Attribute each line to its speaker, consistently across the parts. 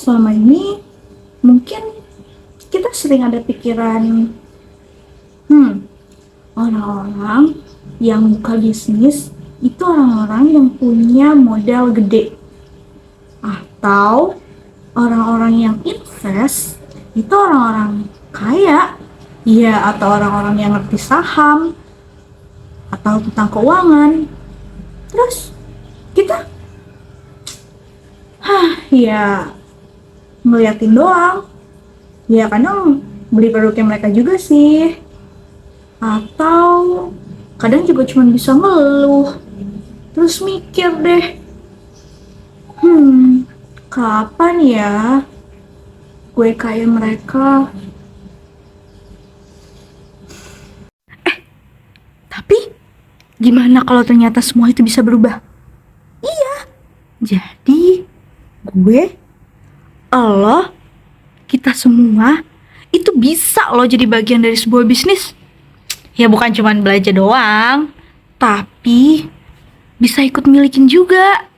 Speaker 1: selama ini mungkin kita sering ada pikiran, orang-orang yang buka bisnis itu orang-orang yang punya modal gede, atau orang-orang yang invest itu orang-orang kaya, ya, atau orang-orang yang ngerti saham atau tentang keuangan. Terus kita, ya ngeliatin doang. Ya kadang beli produknya mereka juga sih, atau kadang juga cuma bisa ngeluh. Terus mikir deh, kapan ya gue kayak mereka? Tapi gimana kalau ternyata semua itu bisa berubah? Jadi gue, lo, kita semua itu bisa loh jadi bagian dari sebuah bisnis. Ya bukan cuma belanja doang, tapi bisa ikut milikin juga.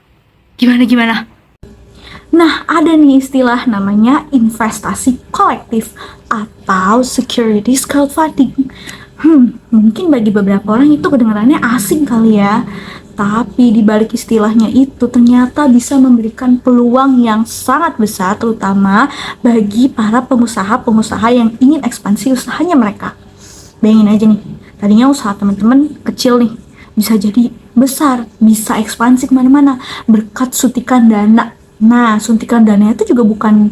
Speaker 1: Gimana? Nah, ada nih istilah namanya investasi kolektif atau securities crowdfunding. Mungkin bagi beberapa orang itu kedengarannya asing kali ya. Tapi di balik istilahnya itu ternyata bisa memberikan peluang yang sangat besar, terutama bagi para pengusaha-pengusaha yang ingin ekspansi usahanya mereka. Bayangin aja nih, tadinya usaha teman-teman kecil nih, bisa jadi besar, bisa ekspansi kemana-mana berkat suntikan dana. Nah, suntikan dana itu juga bukan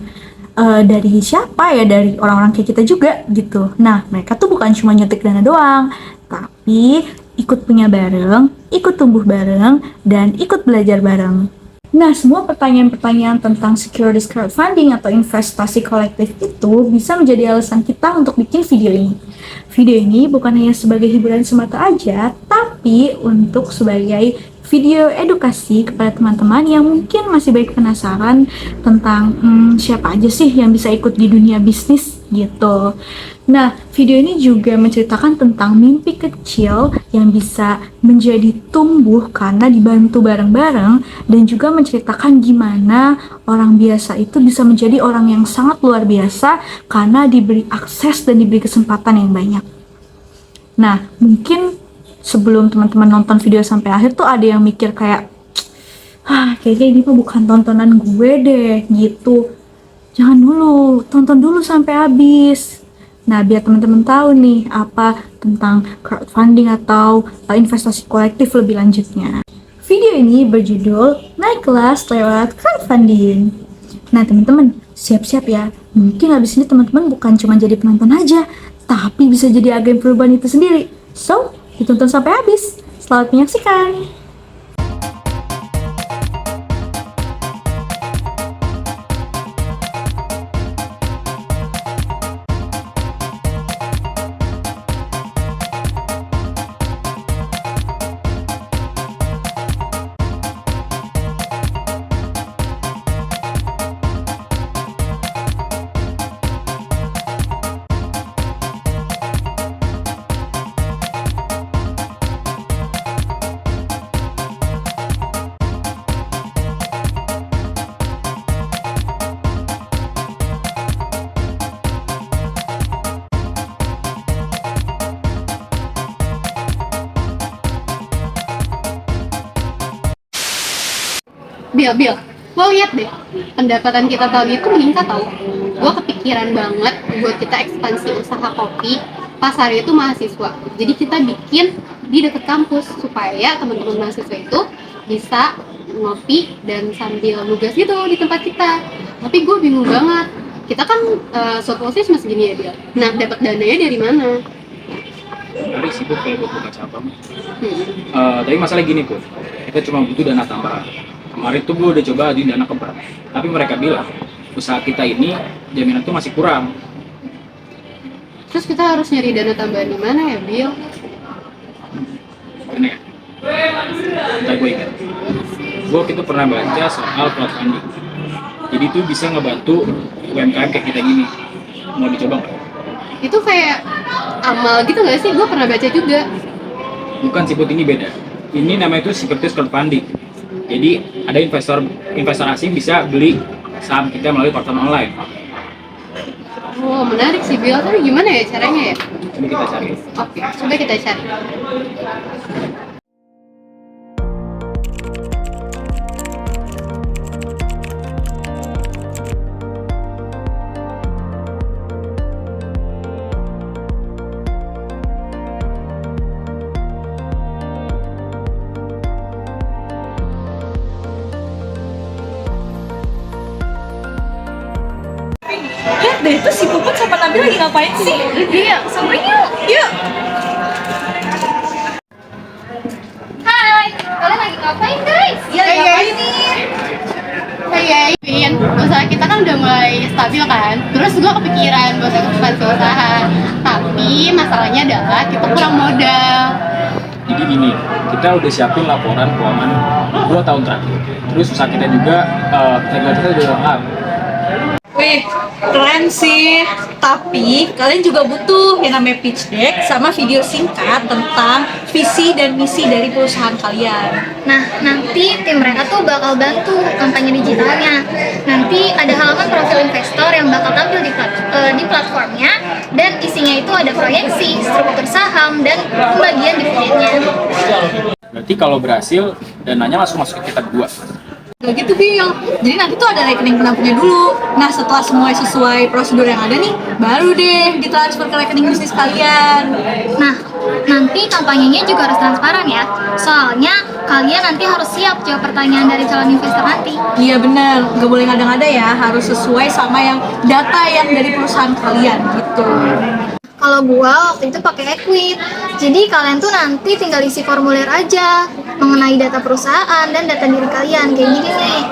Speaker 1: dari siapa ya, dari orang-orang kayak kita juga gitu. Nah, mereka tuh bukan cuma nyetik dana doang, tapi ikut punya bareng, ikut tumbuh bareng, dan ikut belajar bareng. Nah, semua pertanyaan-pertanyaan tentang securities crowdfunding atau investasi kolektif itu bisa menjadi alasan kita untuk bikin video ini. Video ini bukan hanya sebagai hiburan semata aja, tapi untuk sebagai video edukasi kepada teman-teman yang mungkin masih banyak penasaran tentang siapa aja sih yang bisa ikut di dunia bisnis gitu. Nah, video ini juga menceritakan tentang mimpi kecil yang bisa menjadi tumbuh karena dibantu bareng-bareng, dan juga menceritakan gimana orang biasa itu bisa menjadi orang yang sangat luar biasa karena diberi akses dan diberi kesempatan yang banyak. Nah, mungkin sebelum teman-teman nonton video sampai akhir tuh ada yang mikir kayak, kayaknya ini mah bukan tontonan gue deh gitu. Jangan dulu, tonton dulu sampai habis. Nah, biar teman-teman tahu nih apa tentang crowdfunding atau investasi kolektif lebih lanjutnya. Video ini berjudul Naik Kelas Lewat Crowdfunding. Nah, teman-teman, siap-siap ya. Mungkin habis ini teman-teman bukan cuma jadi penonton aja, tapi bisa jadi agen perubahan itu sendiri. So, ditonton sampai habis. Selamat menyaksikan.
Speaker 2: Bil, lo lihat deh, pendapatan kita tahun itu meningkat tau. Gue kepikiran banget buat kita ekspansi usaha kopi pas hari itu mahasiswa. Jadi kita bikin di dekat kampus supaya teman-teman mahasiswa itu bisa ngopi dan sambil nugas gitu di tempat kita. Tapi gue bingung banget, kita kan sotosis masih gini ya Bil. Nah, dapat dananya dari mana?
Speaker 3: Menarik sih Bu kalau buat buka cabang. Tapi masalah gini Bu, kita cuma butuh dana tambahan. Kemarin tuh gue udah coba di dana ke bank, tapi mereka bilang usaha kita ini jaminan tuh masih kurang.
Speaker 2: Terus kita harus nyari dana tambahan di mana ya Bil?
Speaker 3: Gimana ya? Ntar gue ingat. Gue waktu itu pernah baca soal crowdfunding. Jadi itu bisa ngebantu UMKM kayak kita gini. Mau dicoba nggak?
Speaker 2: Itu kayak amal gitu nggak sih? Gue pernah baca juga.
Speaker 3: Bukan sih, ini beda. Ini namanya itu securities crowdfunding. Jadi ada investor asing bisa beli saham kita melalui platform online.
Speaker 2: Oh, menarik sih, Bill. Tapi gimana ya caranya ya?
Speaker 3: Ini kita cari.
Speaker 2: Oke, coba kita cari.
Speaker 1: Lihat deh, itu si Puput sama Nabil lagi ngapain sih?
Speaker 2: Iya, sampai yuk.
Speaker 1: Yuk.
Speaker 2: Hai, kalian lagi ngapain guys?
Speaker 1: Iya, ngapain nih?
Speaker 2: Hey, Vin, usaha kita kan udah mulai stabil kan. Terus gue kepikiran buat ekspansi usaha. Tapi masalahnya adalah kita kurang modal.
Speaker 3: Jadi gini, kita udah siapin laporan keuangan 2 tahun terakhir. Terus usaha kita juga, kita udah lengkap.
Speaker 1: Wih, keren sih. Tapi kalian juga butuh yang namanya pitch deck sama video singkat tentang visi dan misi dari perusahaan kalian.
Speaker 4: Nah, nanti tim mereka tuh bakal bantu kampanye digitalnya. Nanti ada halaman profil investor yang bakal tampil di platformnya, dan isinya itu ada proyeksi, struktur saham, dan pembagian dividennya.
Speaker 3: Berarti kalau berhasil, dananya langsung masuk ke kita berdua.
Speaker 1: Gak gitu, Bill. Jadi nanti tuh ada rekening penampungnya dulu. Nah, setelah semua sesuai prosedur yang ada nih, baru deh ditransfer ke rekening bisnis kalian.
Speaker 4: Nah, nanti kampanyenya juga harus transparan ya. Soalnya kalian nanti harus siap jawab pertanyaan dari calon investor nanti.
Speaker 1: Iya bener, gak boleh ngada-ngada ya, harus sesuai sama yang data yang dari perusahaan kalian gitu.
Speaker 4: Kalau gua waktu itu pakai Equid. Jadi kalian tuh nanti tinggal isi formulir aja mengenai data perusahaan dan data diri kalian kayak gini nih.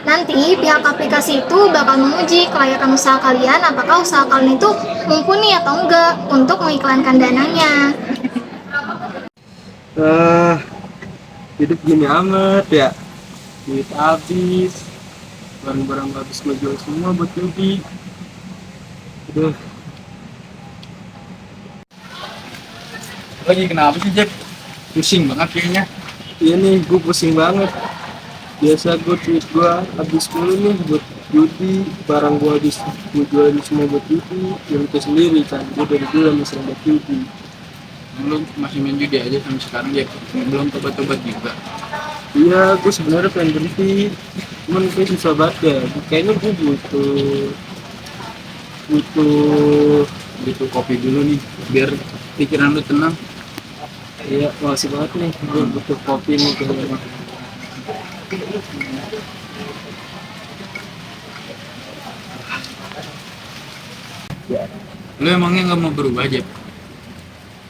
Speaker 4: Nanti pihak aplikasi itu bakal menguji kelayakan usaha kalian, apakah usaha kalian itu mumpuni atau enggak untuk mengiklankan dananya.
Speaker 5: Hidup gini amat ya, duit habis, barang-barang habis ngejual semua buat judi. Aduh,
Speaker 3: Lagi kenapa sih, Jack? Pusing banget kayaknya.
Speaker 5: iya nih, gue pusing banget. Biasa duit gue habis mulu nih buat judi, barang gue habis, gue jual semua buat judi. Yang itu sendiri kan, gue dari dulu masih sering buat judi.
Speaker 3: Lu masih main judi aja sampai sekarang, Jack. Belum tobat-tobat juga.
Speaker 5: Iya, gue sebenarnya pengen berhenti, cuman kayak susah banget ya. Kayaknya gue
Speaker 3: Butuh kopi dulu nih, biar pikiran lu tenang.
Speaker 5: iya, makasih banget nih, gue butuh kopi nih kayaknya.
Speaker 3: Lu emangnya nggak mau berubah, Jack?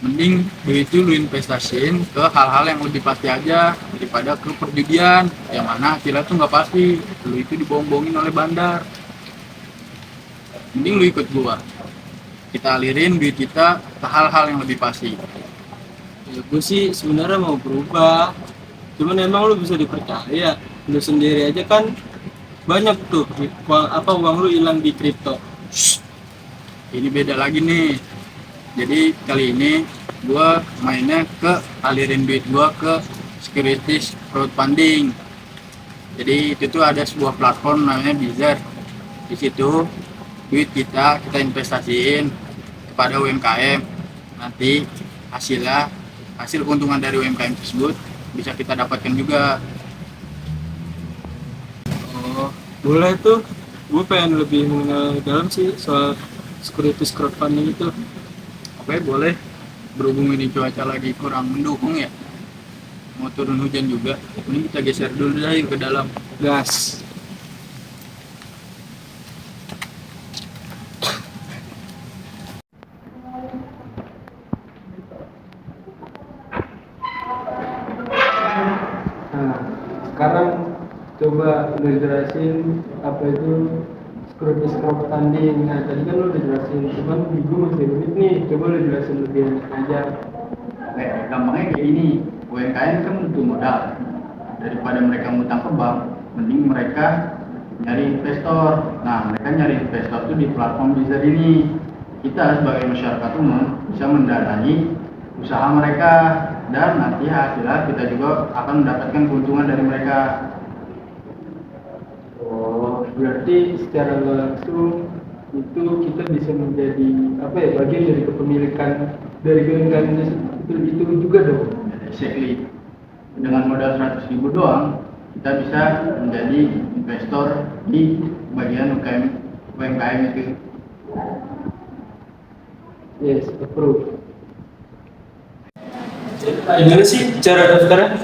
Speaker 3: Mending duit itu lu investasiin ke hal-hal yang lebih pasti aja daripada ke perjudian yang mana hasilnya tuh nggak pasti. Lu itu dibohong-bohongin oleh bandar. Mending lu ikut gua, kita alirin duit kita ke hal-hal yang lebih pasti.
Speaker 5: Ya gue sih sebenarnya mau berubah, cuman emang lu bisa dipercaya. Lu sendiri aja kan banyak tuh uang lu hilang di kripto.
Speaker 3: Ini beda lagi nih. Jadi kali ini gua mainnya ke alirin duit gua ke securities crowdfunding. Jadi itu tuh ada sebuah platform namanya Bizar. Di situ duit kita investasiin kepada UMKM. Nanti hasil keuntungan dari UMKM tersebut bisa kita dapatkan juga.
Speaker 5: Oh, boleh tuh. Gue pengen lebih mengenal dalam sih soal securities crowdfunding itu.
Speaker 3: Oke, boleh. Berhubung ini cuaca lagi kurang mendukung ya, mau turun hujan juga, ini kita geser dulu deh ke dalam.
Speaker 5: Gas. Nah, sekarang coba lu jelasin apa itu securities crowdfunding. Nah, tadi kan lu udah jelasin, cuman di gue masih rumit nih. Coba lu jelasin lebih enak aja.
Speaker 3: Oke, gampangnya kayak ini. UMKM kan butuh modal. Daripada mereka ngutang ke bank, mending mereka nyari investor. Nah, mereka nyari investor tuh di platform Bizar ini. Kita sebagai masyarakat umum bisa mendanai usaha mereka, dan nanti hasilnya kita juga akan mendapatkan keuntungan dari mereka.
Speaker 5: Oh, berarti secara langsung itu kita bisa menjadi apa ya, bagian dari kepemilikan dari geng itu juga dong.
Speaker 6: Exactly. Dengan modal 100.000 doang, kita bisa menjadi investor di bagian UMKM itu.
Speaker 5: Yes, approve. Gimana sih cara daftarnya?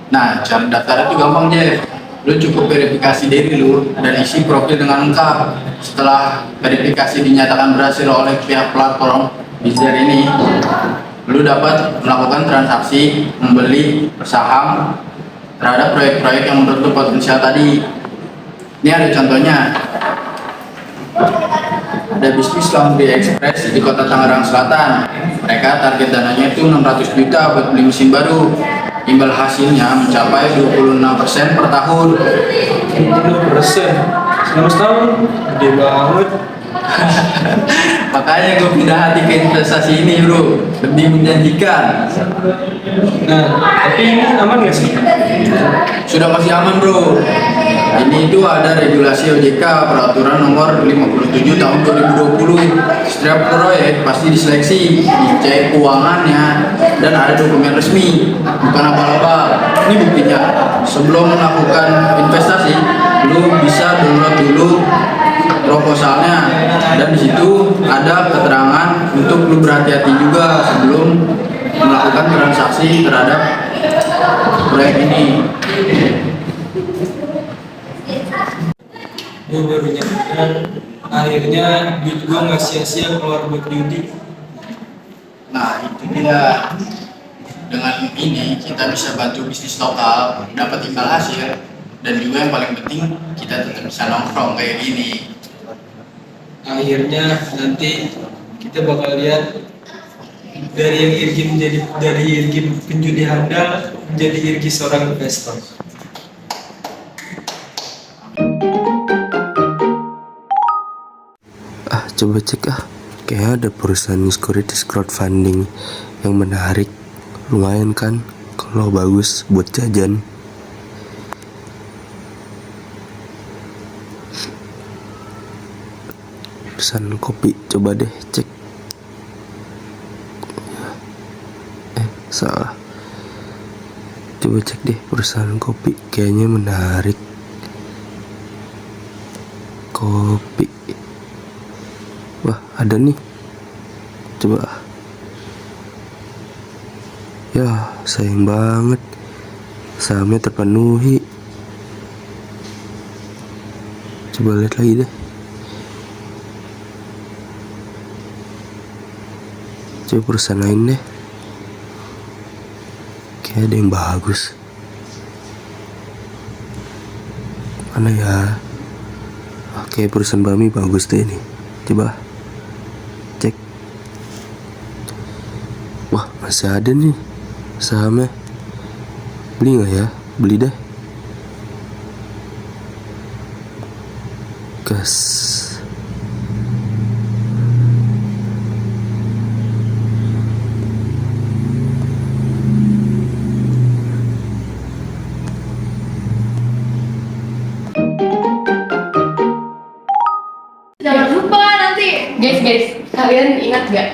Speaker 6: Nah, cara daftar itu gampang, Jeff. Lu cukup verifikasi diri lu dan isi profil dengan lengkap. Setelah verifikasi dinyatakan berhasil oleh pihak platform Bizzer ini, lu dapat melakukan transaksi membeli saham terhadap proyek-proyek yang menurut lu potensial tadi. Ini ada contohnya. Ada bisnis Laundry Express di kota Tangerang Selatan. Mereka target dananya itu 600 juta buat beli mesin baru. Imbal hasilnya mencapai 26% per tahun.
Speaker 5: 20%, selama setahun, gede banget.
Speaker 6: Makanya gue pindah hati ke investasi ini, bro. Lebih menjanjikan.
Speaker 5: Nah, tapi ini aman nggak sih?
Speaker 6: Sudah pasti aman, bro. Ini itu ada regulasi OJK peraturan nomor 57 tahun 2020. Setiap proyek pasti diseleksi, dicek keuangannya, dan ada dokumen resmi, bukan abal-abal. Ini buktinya. Sebelum melakukan investasi, lu bisa download dulu proposalnya, dan di situ ada keterangan untuk lu berhati-hati juga sebelum melakukan transaksi terhadap proyek ini.
Speaker 5: Gue baru nyadar, akhirnya duit gue nggak sia-sia keluar buat judi.
Speaker 6: Nah, itu dia. Dengan ini kita bisa bantu bisnis lokal dapat imbal hasil, dan juga yang paling penting kita tetap bisa nongkrong kayak gini.
Speaker 5: Akhirnya nanti kita bakal lihat dari yang Irgi menjadi dari Irgi penjudi handal menjadi Irgi seorang investor.
Speaker 7: Coba cek kayaknya ada perusahaan securities crowdfunding yang menarik, lumayan kan kalau bagus buat jajan. Pesan kopi, coba deh cek. Salah, coba cek deh perusahaan kopi, kayaknya menarik. Kopi, wah ada nih, coba. Ya sayang banget sahamnya terpenuhi. Coba lihat lagi deh. Coba perusahaan lain deh, kayak ada yang bagus. Mana ya? Oke, perusahaan Bami bagus deh ini. Coba cek. Wah, masih ada nih sahamnya. Beli nggak ya? Beli deh. Gas.
Speaker 2: Jangan lupa nanti. Guys, kalian ingat gak?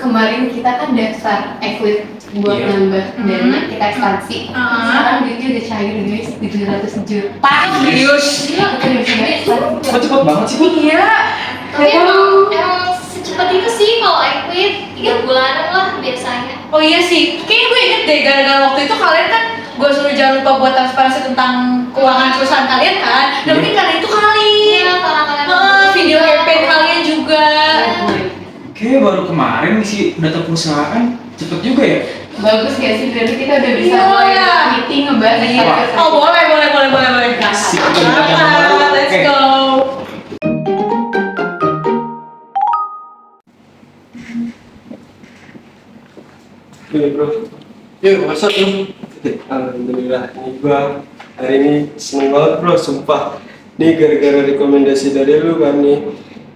Speaker 2: Kemarin kita kan daftar equity buat
Speaker 3: Iya.
Speaker 2: nambah dana kita ekspansi. Sekarang duitnya udah cair guys, 700 juta.
Speaker 1: Serius?
Speaker 2: Iya, kita udah bisa ekspansi.
Speaker 3: Kok cepet banget sih, Bu?
Speaker 1: Iya.
Speaker 4: Tapi emang secepat itu sih kalau equit 3 bulanan lah biasanya.
Speaker 1: Oh iya sih, kayaknya gue inget deh gara-gara waktu itu kalian kan gue suruh jangan lupa buat transparansi tentang keuangan perusahaan kalian kan. Dan mungkin karena itu kali.
Speaker 4: Iya, karena kalian
Speaker 1: Video campaign kalian juga.
Speaker 3: Kayaknya baru kemarin isi data perusahaan, cepet juga ya?
Speaker 2: Bagus gak sih? Berarti kita udah bisa
Speaker 1: Iya.
Speaker 2: mulai meeting ngebahas investasi.
Speaker 1: Oh boleh.
Speaker 3: Asik.
Speaker 1: Let's go.
Speaker 5: Oke bro,
Speaker 6: Yuk, masuk bro.
Speaker 5: alhamdulillah ini gua hari ini seneng banget bro, sumpah. Nih gara-gara rekomendasi dari lu kan nih,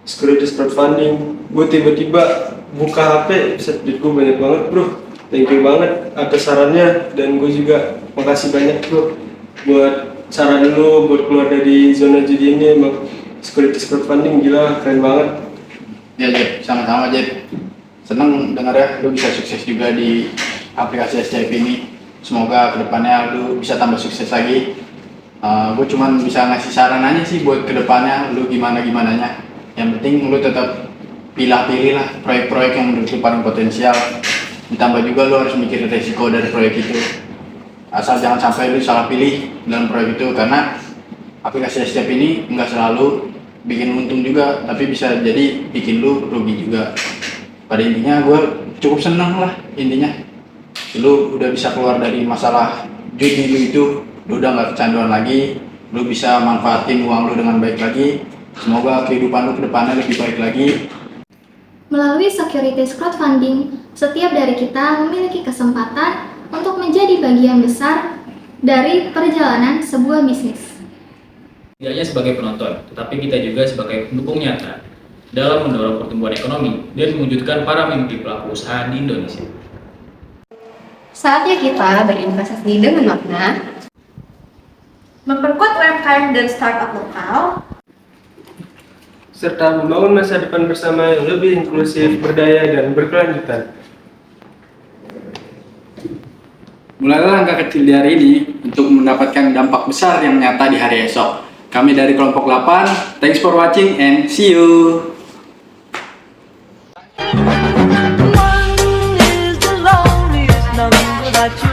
Speaker 5: securities crowdfunding, gue tiba-tiba buka HP, bisa duit gue banyak banget bro. Thank you banget atas sarannya, dan gue juga makasih banyak bro buat saran lu buat keluar dari zona judi ini. Emang securities crowdfunding gila, keren banget.
Speaker 6: Ya Jep, sama-sama Jep. Seneng dengar ya lu bisa sukses juga di aplikasi SCF ini. Semoga kedepannya lu bisa tambah sukses lagi. Gue cuman bisa ngasih saran aja sih buat kedepannya lu gimana-gimananya. Yang penting lu tetap pilih lah proyek-proyek yang menurut lu paling potensial. Ditambah juga lu harus mikir resiko dari proyek itu. Asal jangan sampai lu salah pilih dalam proyek itu, karena aplikasi SCF ini nggak selalu bikin untung juga, tapi bisa jadi bikin lu rugi juga. Pada intinya gue cukup senang lah intinya. Lu udah bisa keluar dari masalah judi lu itu, lu udah nggak kecanduan lagi, lu bisa manfaatin uang lu dengan baik lagi. Semoga kehidupan lu kedepannya lebih baik lagi.
Speaker 4: Melalui securities crowdfunding, setiap dari kita memiliki kesempatan untuk menjadi bagian besar dari perjalanan sebuah bisnis.
Speaker 3: Tidak hanya sebagai penonton, tetapi kita juga sebagai pendukung nyata dalam mendorong pertumbuhan ekonomi dan mewujudkan para mimpi pelaku usaha di Indonesia.
Speaker 2: Saatnya kita berinvestasi dengan makna,
Speaker 1: Memperkuat UMKM dan startup lokal,
Speaker 5: Serta membangun masa depan bersama yang lebih inklusif, berdaya, dan berkelanjutan.
Speaker 6: Mulailah langkah kecil di hari ini untuk mendapatkan dampak besar yang nyata di hari esok. Kami dari kelompok 8, thanks for watching and see you.
Speaker 8: One is the loneliest number that you